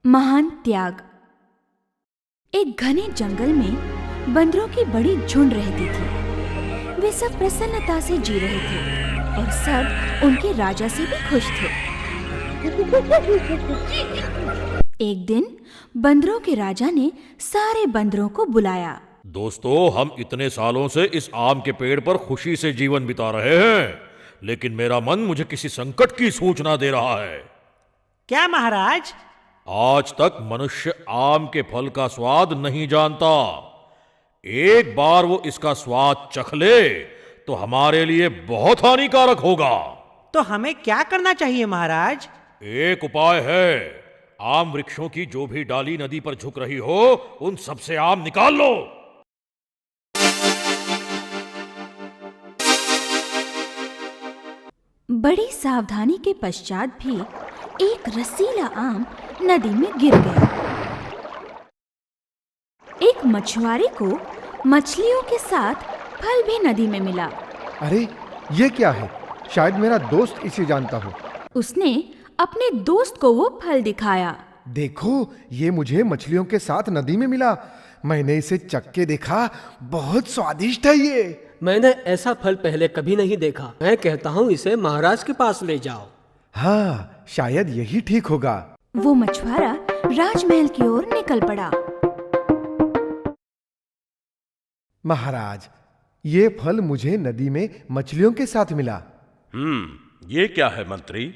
महान त्याग। एक घने जंगल में बंदरों की बड़ी झुंड रहती थी। वे सब प्रसन्नता से जी रहे थे और सब उनके राजा से भी खुश थे। एक दिन बंदरों के राजा ने सारे बंदरों को बुलाया। दोस्तों, हम इतने सालों से इस आम के पेड़ पर खुशी से जीवन बिता रहे हैं, लेकिन मेरा मन मुझे किसी संकट की सूचना दे रहा है। क्या महाराज? आज तक मनुष्य आम के फल का स्वाद नहीं जानता। एक बार वो इसका स्वाद चख ले तो हमारे लिए बहुत हानिकारक होगा। तो हमें क्या करना चाहिए महाराज? एक उपाय है। आम वृक्षों की जो भी डाली नदी पर झुक रही हो, उन सबसे आम निकाल लो। बड़ी सावधानी के पश्चात भी एक रसीला आम नदी में गिर गया। एक मछुआरे को मछलियों के साथ फल भी नदी में मिला। अरे, ये क्या है? शायद मेरा दोस्त इसे जानता हो। उसने अपने दोस्त को वो फल दिखाया। देखो, ये मुझे मछलियों के साथ नदी में मिला। मैंने इसे चख के देखा, बहुत स्वादिष्ट है ये। मैंने ऐसा फल पहले कभी नहीं देखा। मैं कहता हूँ इसे महाराज के पास ले जाओ। हाँ, शायद यही ठीक होगा। वो मछुआरा राजमहल की ओर निकल पड़ा। महाराज, ये फल मुझे नदी में मछलियों के साथ मिला। ये क्या है मंत्री?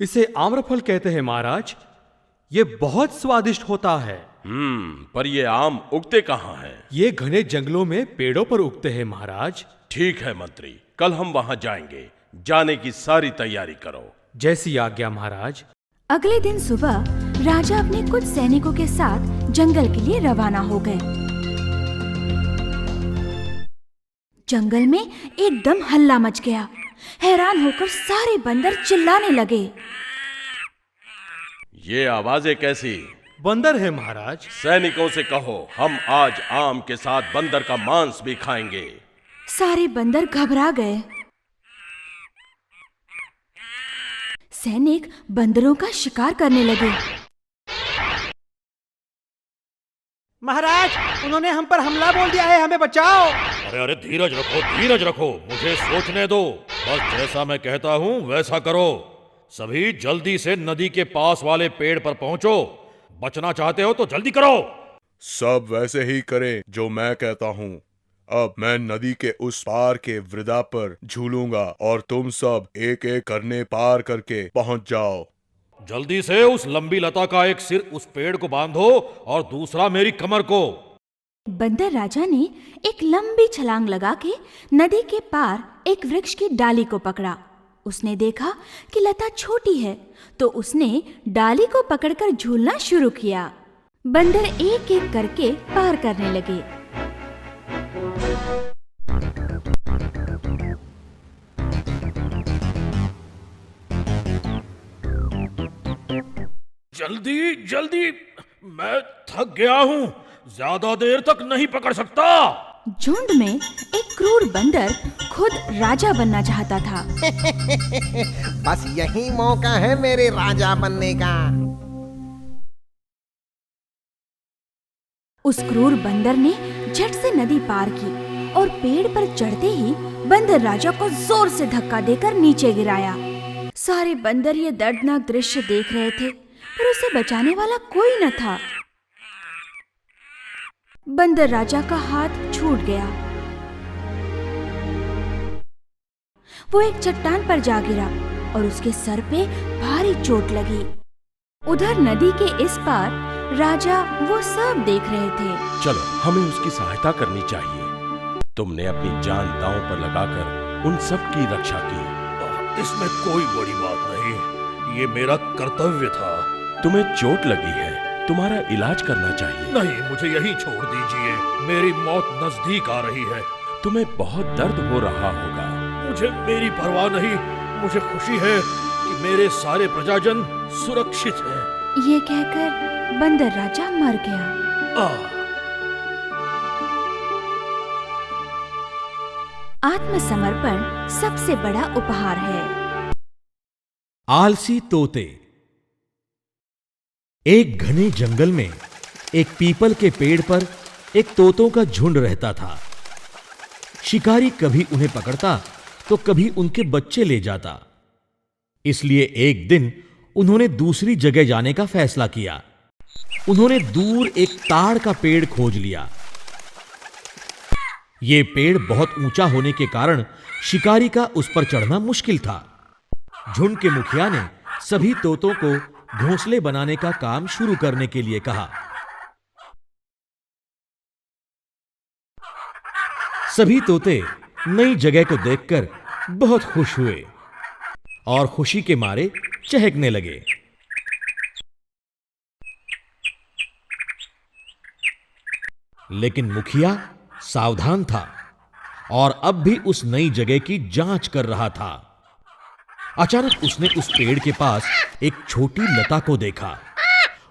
इसे आम्रफल कहते हैं महाराज। ये बहुत स्वादिष्ट होता है। पर ये आम उगते कहाँ हैं? ये घने जंगलों में पेड़ों पर उगते हैं महाराज। ठीक है मंत्री, कल हम वहां जाएंगे। जाने की सारी तैयारी करो। जैसी आज्ञा महाराज। अगले दिन सुबह राजा अपने कुछ सैनिकों के साथ जंगल के लिए रवाना हो गए। जंगल में एकदम हल्ला मच गया। हैरान होकर सारे बंदर चिल्लाने लगे। ये आवाजें कैसी? बंदर है महाराज। सैनिकों से कहो, हम आज आम के साथ बंदर का मांस भी खाएंगे। सारे बंदर घबरा गए। सैनिक बंदरों का शिकार करने लगे। महाराज, उन्होंने हम पर हमला बोल दिया है, हमें बचाओ। अरे अरे, धीरज रखो, धीरज रखो, मुझे सोचने दो। बस जैसा मैं कहता हूँ वैसा करो। सभी जल्दी से नदी के पास वाले पेड़ पर पहुंचो। बचना चाहते हो तो जल्दी करो। सब वैसे ही करें जो मैं कहता हूँ। अब मैं नदी के उस पार के वृदा पर झूलूंगा और तुम सब एक एक करने पार करके पहुंच जाओ। जल्दी से उस लंबी लता का एक सिर उस पेड़ को बांधो और दूसरा मेरी कमर को। बंदर राजा ने एक लंबी छलांग लगा के नदी के पार एक वृक्ष की डाली को पकड़ा। उसने देखा कि लता छोटी है, तो उसने डाली को पकड़कर झूलना शुरू किया। बंदर एक एक करके पार करने लगे। जल्दी जल्दी, मैं थक गया हूँ। ज्यादा देर तक नहीं पकड़ सकता। झुंड में एक क्रूर बंदर खुद राजा बनना चाहता था। बस यही मौका है मेरे राजा बनने का। उस क्रूर बंदर ने झट से नदी पार की और पेड़ पर चढ़ते ही बंदर राजा को जोर से धक्का देकर नीचे गिराया। सारे बंदर ये दर्दनाक दृश्य देख रहे थे, पर उसे बचाने वाला कोई न था। बंदर राजा का हाथ छूट गया। वो एक चट्टान पर जा गिरा और उसके सर पे भारी चोट लगी। उधर नदी के इस पार राजा वो सब देख रहे थे। चलो, हमें उसकी सहायता करनी चाहिए। तुमने अपनी जान दांव पर लगाकर उन सब की रक्षा की। इसमें कोई बड़ी बात नहीं, ये मेरा कर्तव्य था। तुम्हें चोट लगी है, तुम्हारा इलाज करना चाहिए। नहीं, मुझे यही छोड़ दीजिए। मेरी मौत नजदीक आ रही है। तुम्हें बहुत दर्द हो रहा होगा। मुझे मेरी परवाह नहीं। मुझे खुशी है कि मेरे सारे प्रजाजन सुरक्षित हैं। ये कहकर बंदर राजा मर गया। आत्मसमर्पण सबसे बड़ा उपहार है। आलसी तोते। एक घने जंगल में एक पीपल के पेड़ पर एक तोतों का झुंड रहता था। शिकारी कभी उन्हें पकड़ता तो कभी उनके बच्चे ले जाता। इसलिए एक दिन उन्होंने दूसरी जगह जाने का फैसला किया। उन्होंने दूर एक ताड़ का पेड़ खोज लिया। यह पेड़ बहुत ऊंचा होने के कारण शिकारी का उस पर चढ़ना मुश्किल था। झुंड के मुखिया ने सभी तोतों को घोंसले बनाने का काम शुरू करने के लिए कहा। सभी तोते नई जगह को देखकर बहुत खुश हुए और खुशी के मारे चहकने लगे। लेकिन मुखिया सावधान था और अब भी उस नई जगह की जांच कर रहा था। अचानक उसने उस पेड़ के पास एक छोटी लता को देखा।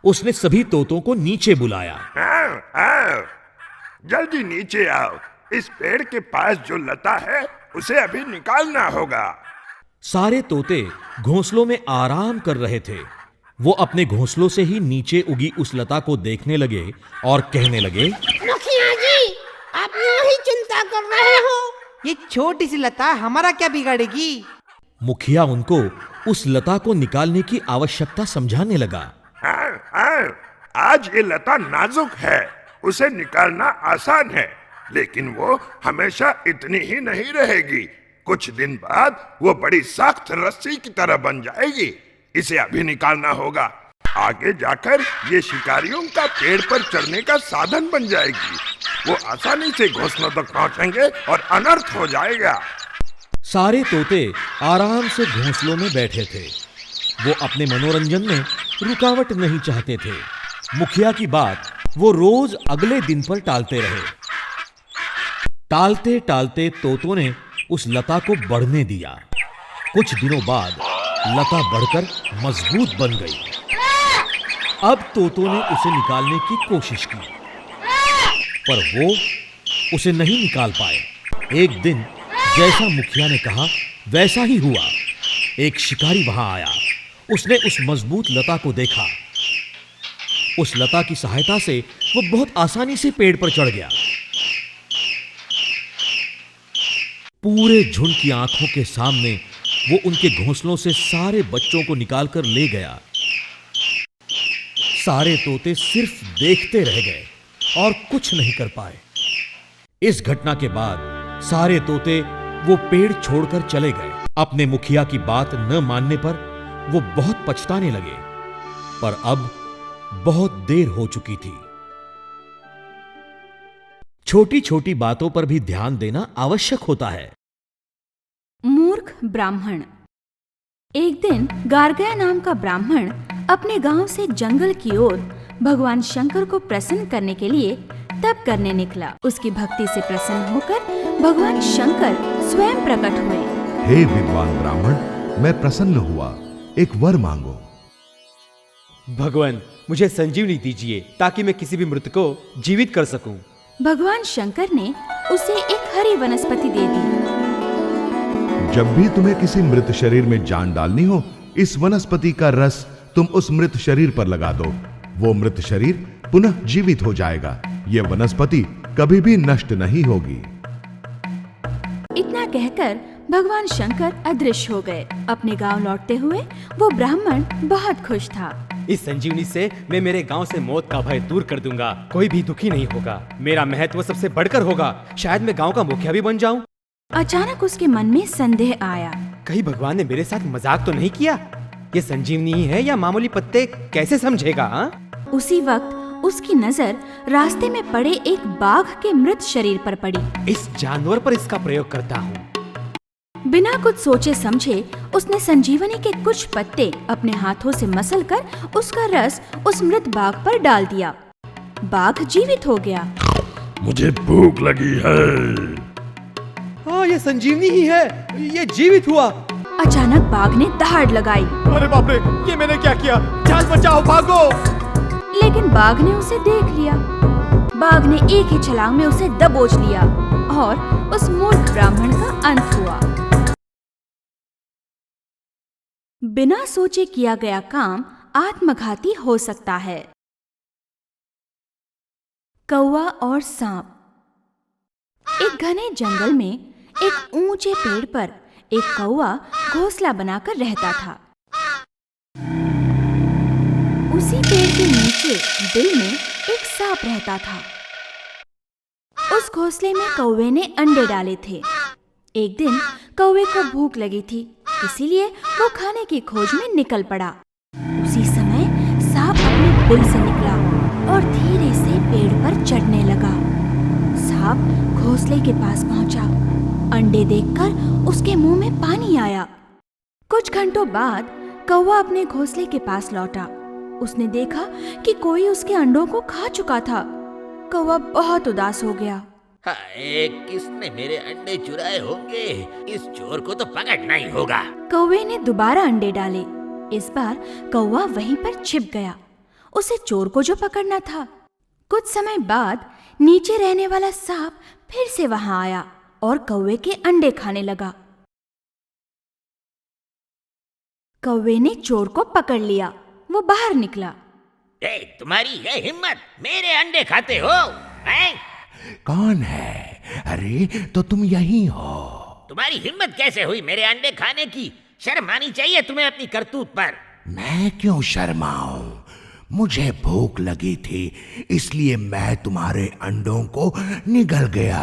उसने सभी तोतों को नीचे बुलाया। आओ, आओ, जल्दी नीचे आओ। इस पेड़ के पास जो लता है उसे अभी निकालना होगा। सारे तोते घोंसलों में आराम कर रहे थे। वो अपने घोंसलों से ही नीचे उगी उस लता को देखने लगे और कहने लगे, मुखिया जी, आप यूं ही चिंता कर रहे हो? ये छोटी सी लता हमारा क्या बिगाड़ेगी? मुखिया उनको उस लता को निकालने की आवश्यकता समझाने लगा। आज ये लता नाजुक है, उसे निकालना आसान है, लेकिन वो हमेशा इतनी ही नहीं रहेगी। कुछ दिन बाद वो बड़ी सख्त रस्सी की तरह बन जाएगी। इसे अभी निकालना होगा। आगे जाकर ये शिकारियों का पेड़ पर चढ़ने का साधन बन जाएगी। वो आसानी से घोंसलों तक पहुंचेंगे और अनर्थ हो जाएगा। सारे तोते आराम से घोंसलों में बैठे थे। वो अपने मनोरंजन में रुकावट नहीं चाहते थे। मुखिया की बात वो रोज अगले दिन पर टालते रहे। टालते टालते तोतों ने उस लता को बढ़ने दिया। कुछ दिनों बाद लता बढ़कर मजबूत बन गई। अब तोतों ने उसे निकालने की कोशिश की, पर वो उसे नहीं निकाल पाए। एक दिन जैसा मुखिया ने कहा वैसा ही हुआ। एक शिकारी वहां आया। उसने उस मजबूत लता को देखा। उस लता की सहायता से वो बहुत आसानी से पेड़ पर चढ़ गया। पूरे झुंड की आंखों के सामने वो उनके घोंसलों से सारे बच्चों को निकालकर ले गया। सारे तोते सिर्फ देखते रह गए और कुछ नहीं कर पाए। इस घटना के बाद सारे तोते वो पेड़ छोड़कर चले गए। अपने मुखिया की बात न मानने पर वो बहुत पछताने लगे, पर अब बहुत देर हो चुकी थी। छोटी छोटी बातों पर भी ध्यान देना आवश्यक होता है। मूर्ख ब्राह्मण। एक दिन गार्गया नाम का ब्राह्मण अपने गांव से जंगल की ओर भगवान शंकर को प्रसन्न करने के लिए तप करने निकला। उसकी भक्ति से प्रसन्न होकर भगवान शंकर स्वयं प्रकट हुए। हे विद्वान ब्राह्मण, मैं प्रसन्न हुआ, एक वर मांगो। भगवान, मुझे संजीवनी दीजिए ताकि मैं किसी भी मृत को जीवित कर सकूं। भगवान शंकर ने उसे एक हरी वनस्पति दे दी। जब भी तुम्हें किसी मृत शरीर में जान डालनी हो, इस वनस्पति का रस तुम उस मृत शरीर पर लगा दो। वो मृत शरीर पुनः जीवित हो जाएगा। ये वनस्पति कभी भी नष्ट नहीं होगी। इतना कहकर भगवान शंकर अदृश्य हो गए। अपने गांव लौटते हुए वो ब्राह्मण बहुत खुश था। इस संजीवनी से मैं मेरे गांव से मौत का भय दूर कर दूंगा। कोई भी दुखी नहीं होगा। मेरा महत्व सबसे बढ़कर होगा। शायद मैं गांव का मुखिया भी बन जाऊं। अचानक उसके मन में संदेह आया। कहीं भगवान ने मेरे साथ मजाक तो नहीं किया? ये संजीवनी ही है या मामूली पत्ते, कैसे समझेगा? उसी वक्त उसकी नजर रास्ते में पड़े एक बाघ के मृत शरीर पर पड़ी। इस जानवर पर इसका प्रयोग करता हूँ। बिना कुछ सोचे समझे उसने संजीवनी के कुछ पत्ते अपने हाथों से मसलकर उसका रस उस मृत बाघ पर डाल दिया। बाघ जीवित हो गया। मुझे भूख लगी है। हाँ, ये संजीवनी ही है। ये जीवित हुआ। अचानक बाघ ने दहाड़ लगाई। अरे बाप रे, ये मैंने क्या किया? जान बचाओ, भागो! लेकिन बाघ ने उसे देख लिया। बाघ ने एक ही छलांग में उसे दबोच लिया और उस मूर्ख ब्राह्मण का अंत हुआ। बिना सोचे किया गया काम आत्मघाती हो सकता है। कौवा और सांप। एक घने जंगल में एक ऊंचे पेड़ पर एक कौवा घोंसला बनाकर रहता था। उसी पेड़ के नीचे बिल में एक सांप रहता था। उस घोंसले में कौवे ने अंडे डाले थे। एक दिन कौवे को भूख लगी थी, इसीलिए वो खाने की खोज में निकल पड़ा। उसी समय सांप अपने बिल से निकला और धीरे से पेड़ पर चढ़ने लगा। सांप घोंसले के पास पहुंचा। अंडे देखकर उसके मुंह में पानी आया। कुछ घंटों बाद कौवा अपने घोंसले के पास लौटा। उसने देखा कि कोई उसके अंडों को खा चुका था। कौवा बहुत उदास हो गया। हाय, किसने मेरे अंडे चुराए होंगे? इस चोर को तो पकड़ना ही होगा। कौवे ने दोबारा अंडे डाले। इस बार कौवा वहीं पर छिप गया। उसे चोर को जो पकड़ना था। कुछ समय बाद नीचे रहने वाला सांप फिर से वहां आया और कौवे के अंडे खाने लगा। कौवे ने चोर को पकड़ लिया। वो बाहर निकला। तुम्हारी ये हिम्मत, मेरे अंडे खाते हो? कौन है? अरे तो तुम यही हो। तुम्हारी हिम्मत कैसे हुई मेरे अंडे खाने की? शर्म आनी चाहिए तुम्हें अपनी करतूत पर। मैं क्यों शर्माऊं? मुझे भूख लगी थी, इसलिए मैं तुम्हारे अंडों को निगल गया।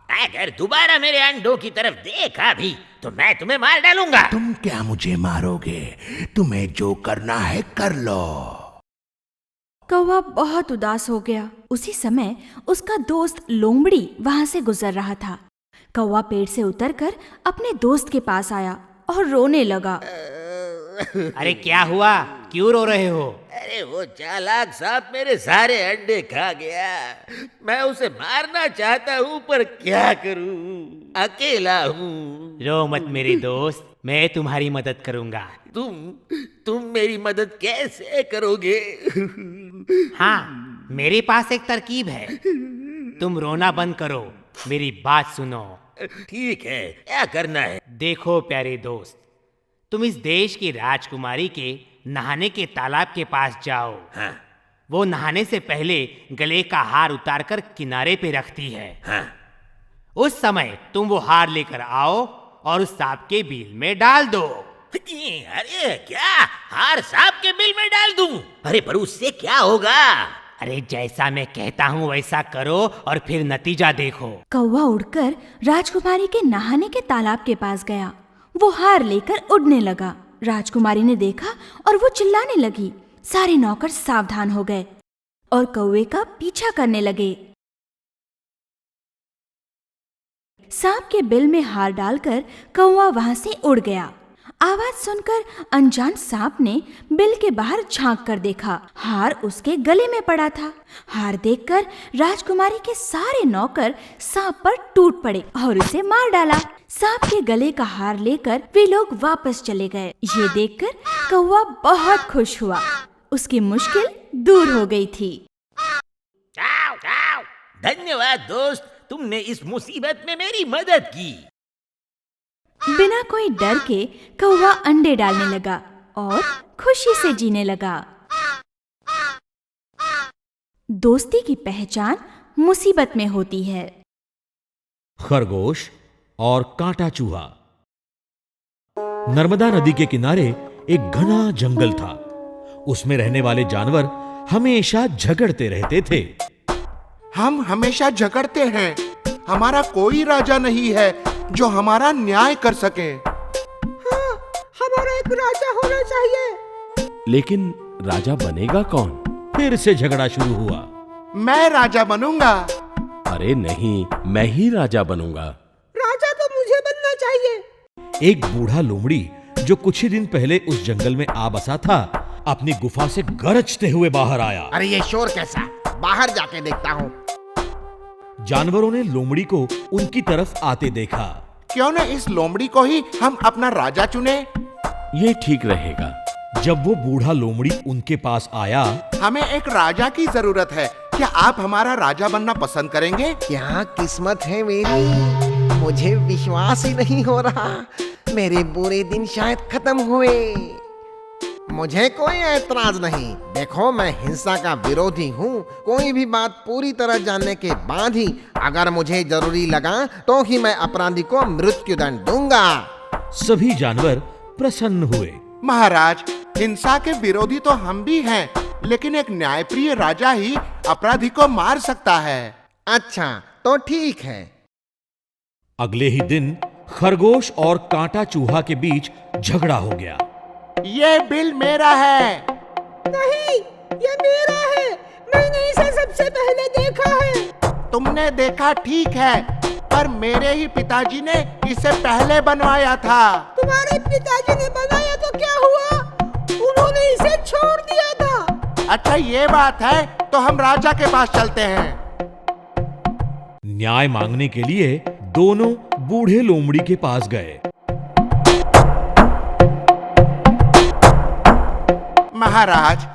अगर दोबारा मेरे अंडों की तरफ देखा भी तो मैं तुम्हें मार डालूंगा। तुम क्या मुझे मारोगे? तुम्हें जो करना है कर लो। कौवा बहुत उदास हो गया। उसी समय उसका दोस्त लोमड़ी वहां से गुजर रहा था। कौवा पेड़ से उतरकर अपने दोस्त के पास आया और रोने लगा। अरे क्या हुआ? क्यों रो रहे हो? अरे वो चालाक सांप मेरे सारे अंडे खा गया। मैं उसे मारना चाहता हूँ पर क्या करूँ? अकेला हूँ। रो मत मेरे दोस्त, मैं तुम्हारी मदद करूँगा। तुम मेरी मदद कैसे करोगे? हाँ, मेरे पास एक तरकीब है। तुम रोना बंद करो, मेरी बात सुनो। ठीक है, क्या करना है? देखो प्यारे दोस्त, तुम इस देश की राजकुमारी के नहाने के तालाब के पास जाओ। हाँ। वो नहाने से पहले गले का हार उतारकर किनारे पे रखती है। हाँ। उस समय तुम वो हार लेकर आओ और उस सांप के बिल में डाल दो। अरे क्या हार सांप के बिल में डाल दूं? अरे पर उससे क्या होगा? अरे जैसा मैं कहता हूँ वैसा करो और फिर नतीजा देखो। कौवा उड़कर राजकुमारी के नहाने के तालाब के पास गया। वो हार लेकर उड़ने लगा। राजकुमारी ने देखा और वो चिल्लाने लगी। सारे नौकर सावधान हो गए और कौवे का पीछा करने लगे। सांप के बिल में हार डालकर कौवा वहां से उड़ गया। आवाज सुनकर अनजान सांप ने बिल के बाहर झांक कर देखा। हार उसके गले में पड़ा था। हार देखकर राजकुमारी के सारे नौकर सांप पर टूट पड़े और उसे मार डाला। सांप के गले का हार लेकर वे लोग वापस चले गए। ये देखकर कौवा बहुत खुश हुआ। उसकी मुश्किल दूर हो गई थी। धन्यवाद दोस्त, तुमने इस मुसीबत में मेरी मदद की। बिना कोई डर के कौवा अंडे डालने लगा और खुशी से जीने लगा। दोस्ती की पहचान मुसीबत में होती है। खरगोश और कांटा चूहा। नर्मदा नदी के किनारे एक घना जंगल था। उसमें रहने वाले जानवर हमेशा झगड़ते रहते थे। हम हमेशा झगड़ते हैं। हमारा कोई राजा नहीं है जो हमारा न्याय कर सके। हाँ, हमारा एक राजा होना चाहिए। लेकिन राजा बनेगा कौन? फिर से झगड़ा शुरू हुआ। मैं राजा बनूंगा। अरे नहीं, मैं ही राजा बनूंगा। राजा तो मुझे बनना चाहिए। एक बूढ़ा लोमड़ी जो कुछ ही दिन पहले उस जंगल में आ बसा था, अपनी गुफा से गरजते हुए बाहर आया। अरे ये शोर कैसा? बाहर जाके देखता हूँ। जानवरों ने लोमड़ी को उनकी तरफ आते देखा। क्यों न इस लोमड़ी को ही हम अपना राजा चुने? ये ठीक रहेगा। जब वो बूढ़ा लोमड़ी उनके पास आया, हमें एक राजा की जरूरत है। क्या आप हमारा राजा बनना पसंद करेंगे? क्या किस्मत है मेरी, मुझे विश्वास ही नहीं हो रहा। मेरे बुरे दिन शायद खत्म हुए। मुझे कोई ऐतराज नहीं। देखो, मैं हिंसा का विरोधी हूँ। कोई भी बात पूरी तरह जानने के बाद ही अगर मुझे जरूरी लगा तो ही मैं अपराधी को मृत्युदंड दूंगा। सभी जानवर प्रसन्न हुए। महाराज, हिंसा के विरोधी तो हम भी हैं, लेकिन एक न्यायप्रिय राजा ही अपराधी को मार सकता है। अच्छा, तो ठीक है। अगले ही दिन खरगोश और कांटा चूहा के बीच झगड़ा हो गया। ये बिल मेरा है। नहीं, ये मेरा है। मैंने इसे सबसे पहले देखा है। तुमने देखा ठीक है, पर मेरे ही पिताजी ने इसे पहले बनवाया था। तुम्हारे पिताजी ने बनाया तो क्या हुआ? उन्होंने इसे छोड़ दिया था। अच्छा, ये बात है, तो हम राजा के पास चलते हैं। न्याय मांगने के लिए दोनों बूढ़े लोमड़ी के पास गए। महाराज,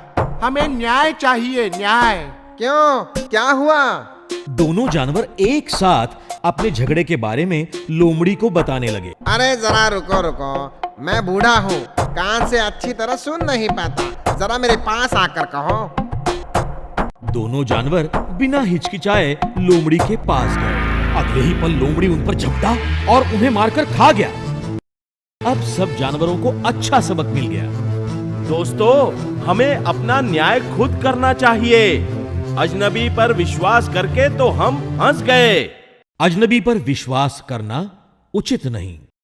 हमें न्याय चाहिए, न्याय। क्यों, क्या हुआ? दोनों जानवर एक साथ अपने झगड़े के बारे में लोमड़ी को बताने लगे। अरे जरा रुको रुको, मैं बूढ़ा हूँ, कान से अच्छी तरह सुन नहीं पाता। जरा मेरे पास आकर कहो। दोनों जानवर बिना हिचकिचाए लोमड़ी के पास गए। अगले ही पल लोमड़ी उन पर झपटा और उन्हें मारकर खा गया। अब सब जानवरों को अच्छा सबक मिल गया। दोस्तों, हमें अपना न्याय खुद करना चाहिए। अजनबी पर विश्वास करके तो हम फंस गए। अजनबी पर विश्वास करना उचित नहीं।